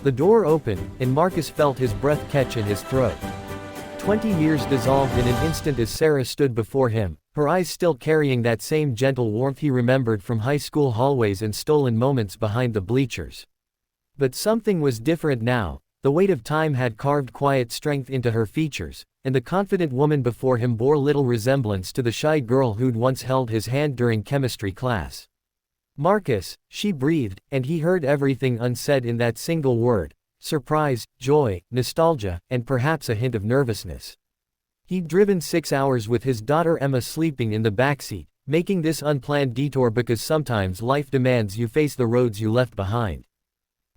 The door opened, and Marcus felt his breath catch in his throat. 20 years dissolved in an instant as Sarah stood before him, her eyes still carrying that same gentle warmth he remembered from high school hallways and stolen moments behind the bleachers. But something was different now. The weight of time had carved quiet strength into her features, and the confident woman before him bore little resemblance to the shy girl who'd once held his hand during chemistry class. "Marcus," she breathed, and he heard everything unsaid in that single word: surprise, joy, nostalgia, and perhaps a hint of nervousness. He'd driven 6 hours with his daughter Emma sleeping in the backseat, making this unplanned detour because sometimes life demands you face the roads you left behind.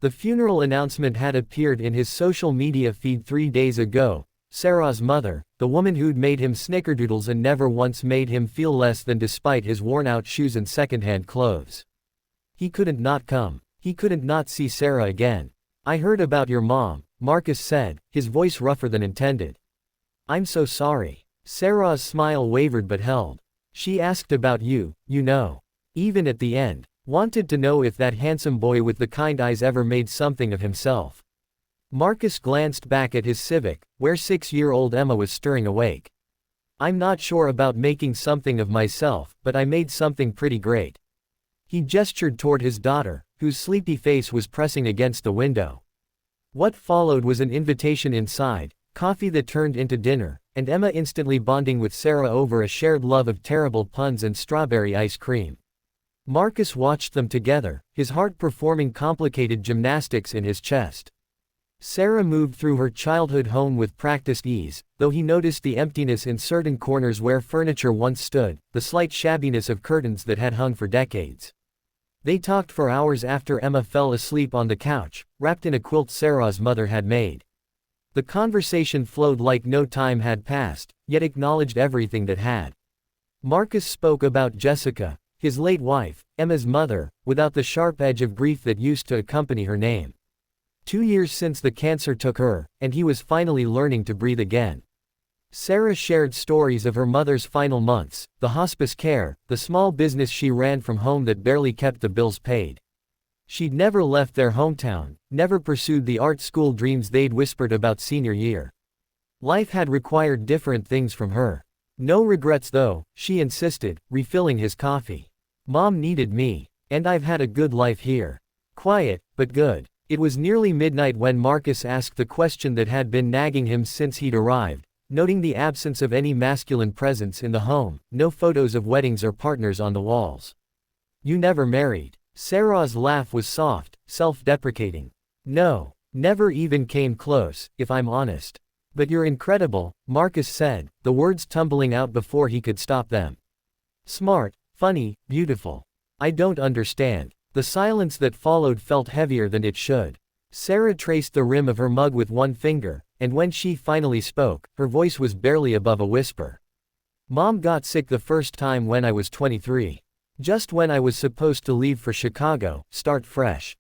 The funeral announcement had appeared in his social media feed 3 days ago. Sarah's mother, the woman who'd made him snickerdoodles and never once made him feel less than despite his worn-out shoes and secondhand clothes. He couldn't not come. He couldn't not see Sarah again. "I heard about your mom," Marcus said, his voice rougher than intended. "I'm so sorry." Sarah's smile wavered but held. "She asked about you, you know. Even at the end. Wanted to know if that handsome boy with the kind eyes ever made something of himself." Marcus glanced back at his Civic, where 6-year-old Emma was stirring awake. "I'm not sure about making something of myself, but I made something pretty great." He gestured toward his daughter, whose sleepy face was pressing against the window. What followed was an invitation inside, coffee that turned into dinner, and Emma instantly bonding with Sarah over a shared love of terrible puns and strawberry ice cream. Marcus watched them together, his heart performing complicated gymnastics in his chest. Sarah moved through her childhood home with practiced ease, though he noticed the emptiness in certain corners where furniture once stood, the slight shabbiness of curtains that had hung for decades. They talked for hours after Emma fell asleep on the couch, wrapped in a quilt Sarah's mother had made. The conversation flowed like no time had passed, yet acknowledged everything that had. Marcus spoke about Jessica, his late wife, Emma's mother, without the sharp edge of grief that used to accompany her name. 2 years since the cancer took her, and he was finally learning to breathe again. Sarah shared stories of her mother's final months, the hospice care, the small business she ran from home that barely kept the bills paid. She'd never left their hometown, never pursued the art school dreams they'd whispered about senior year. Life had required different things from her. "No regrets though," she insisted, refilling his coffee. "Mom needed me. And I've had a good life here. Quiet, but good." It was nearly midnight when Marcus asked the question that had been nagging him since he'd arrived, noting the absence of any masculine presence in the home, no photos of weddings or partners on the walls. "You never married." Sarah's laugh was soft, self-deprecating. "No. Never even came close, if I'm honest." "But you're incredible," Marcus said, the words tumbling out before he could stop them. "Smart, funny, beautiful. I don't understand." The silence that followed felt heavier than it should. Sarah traced the rim of her mug with one finger, and when she finally spoke, her voice was barely above a whisper. "Mom got sick the first time when I was 23. Just when I was supposed to leave for Chicago, start fresh.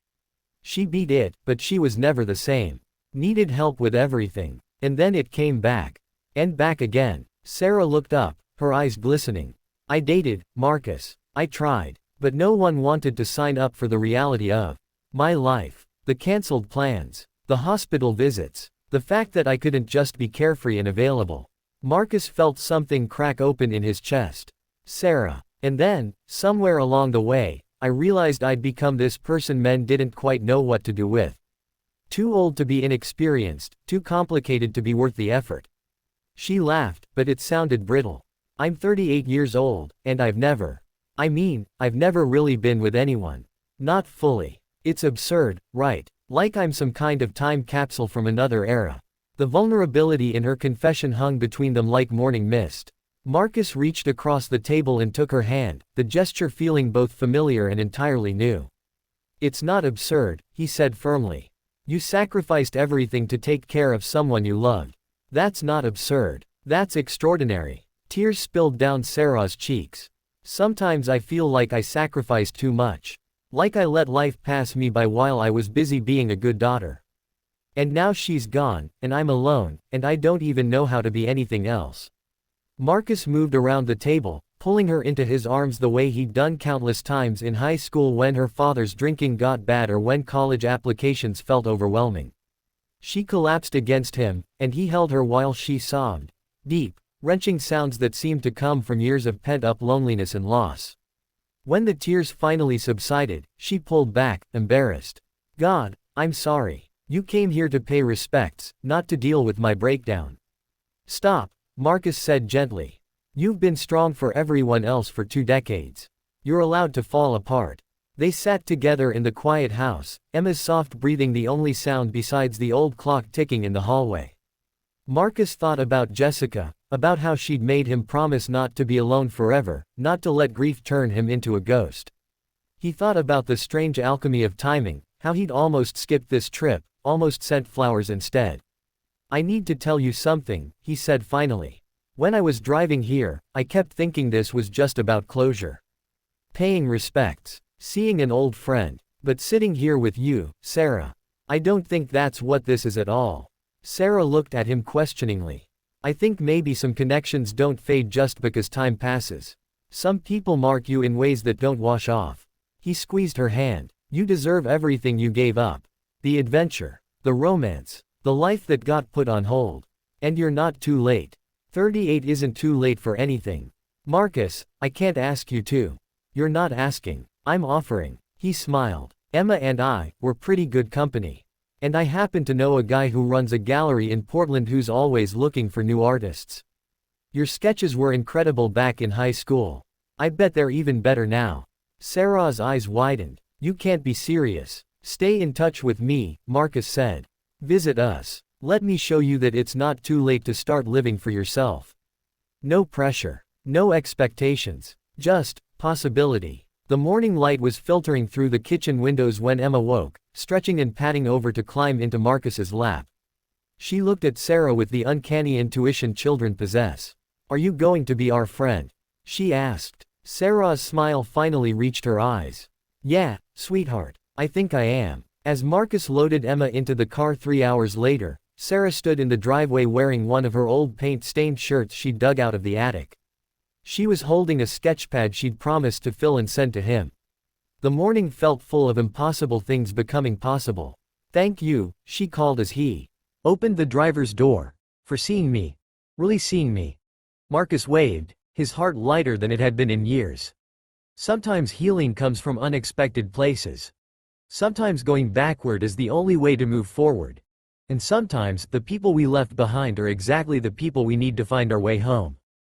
She beat it, but she was never the same. Needed help with everything. And then it came back. And back again." Sarah looked up, her eyes glistening. "I dated, Marcus. I tried. But no one wanted to sign up for the reality of my life. The cancelled plans. The hospital visits. The fact that I couldn't just be carefree and available." Marcus felt something crack open in his chest. Sarah. "And then, somewhere along the way, I realized I'd become this person men didn't quite know what to do with. Too old to be inexperienced, too complicated to be worth the effort." She laughed, but it sounded brittle. "I'm 38 years old, and I've never really been with anyone. Not fully. It's absurd, right? Like I'm some kind of time capsule from another era." The vulnerability in her confession hung between them like morning mist. Marcus reached across the table and took her hand, the gesture feeling both familiar and entirely new. "It's not absurd," he said firmly. "You sacrificed everything to take care of someone you loved. That's not absurd. That's extraordinary." Tears spilled down Sarah's cheeks. "Sometimes I feel like I sacrificed too much. Like I let life pass me by while I was busy being a good daughter. And now she's gone, and I'm alone, and I don't even know how to be anything else." Marcus moved around the table, pulling her into his arms the way he'd done countless times in high school when her father's drinking got bad or when college applications felt overwhelming. She collapsed against him, and he held her while she sobbed. Deep, wrenching sounds that seemed to come from years of pent-up loneliness and loss. When the tears finally subsided, she pulled back, embarrassed. God, I'm sorry. You came here to pay respects, not to deal with my breakdown. Stop, Marcus said gently. You've been strong for everyone else for 2 decades. You're allowed to fall apart. They sat together in the quiet house, Emma's soft breathing the only sound besides the old clock ticking in the hallway. Marcus thought about Jessica, about how she'd made him promise not to be alone forever, not to let grief turn him into a ghost. He thought about the strange alchemy of timing, how he'd almost skipped this trip, almost sent flowers instead. I need to tell you something, he said finally. When I was driving here, I kept thinking this was just about closure. Paying respects. Seeing an old friend. But sitting here with you, Sarah. I don't think that's what this is at all. Sarah looked at him questioningly. I think maybe some connections don't fade just because time passes. Some people mark you in ways that don't wash off. He squeezed her hand. You deserve everything you gave up. The adventure. The romance. The life that got put on hold. And you're not too late. 38 isn't too late for anything. Marcus, I can't ask you to. You're not asking. I'm offering. He smiled. Emma and I were pretty good company. And I happen to know a guy who runs a gallery in Portland who's always looking for new artists. Your sketches were incredible back in high school. I bet they're even better now. Sarah's eyes widened. You can't be serious. Stay in touch with me, Marcus said. Visit us. Let me show you that it's not too late to start living for yourself. No pressure. No expectations. Just possibility. The morning light was filtering through the kitchen windows when Emma woke, stretching and patting over to climb into Marcus's lap. She looked at Sarah with the uncanny intuition children possess. Are you going to be our friend? She asked. Sarah's smile finally reached her eyes. Yeah, sweetheart, I think I am. As Marcus loaded Emma into the car 3 hours later, Sarah stood in the driveway wearing one of her old paint-stained shirts she'd dug out of the attic. She was holding a sketchpad she'd promised to fill and send to him. The morning felt full of impossible things becoming possible. Thank you, she called as he opened the driver's door. For seeing me. Really seeing me. Marcus waved, his heart lighter than it had been in years. Sometimes healing comes from unexpected places. Sometimes going backward is the only way to move forward. And sometimes, the people we left behind are exactly the people we need to find our way home.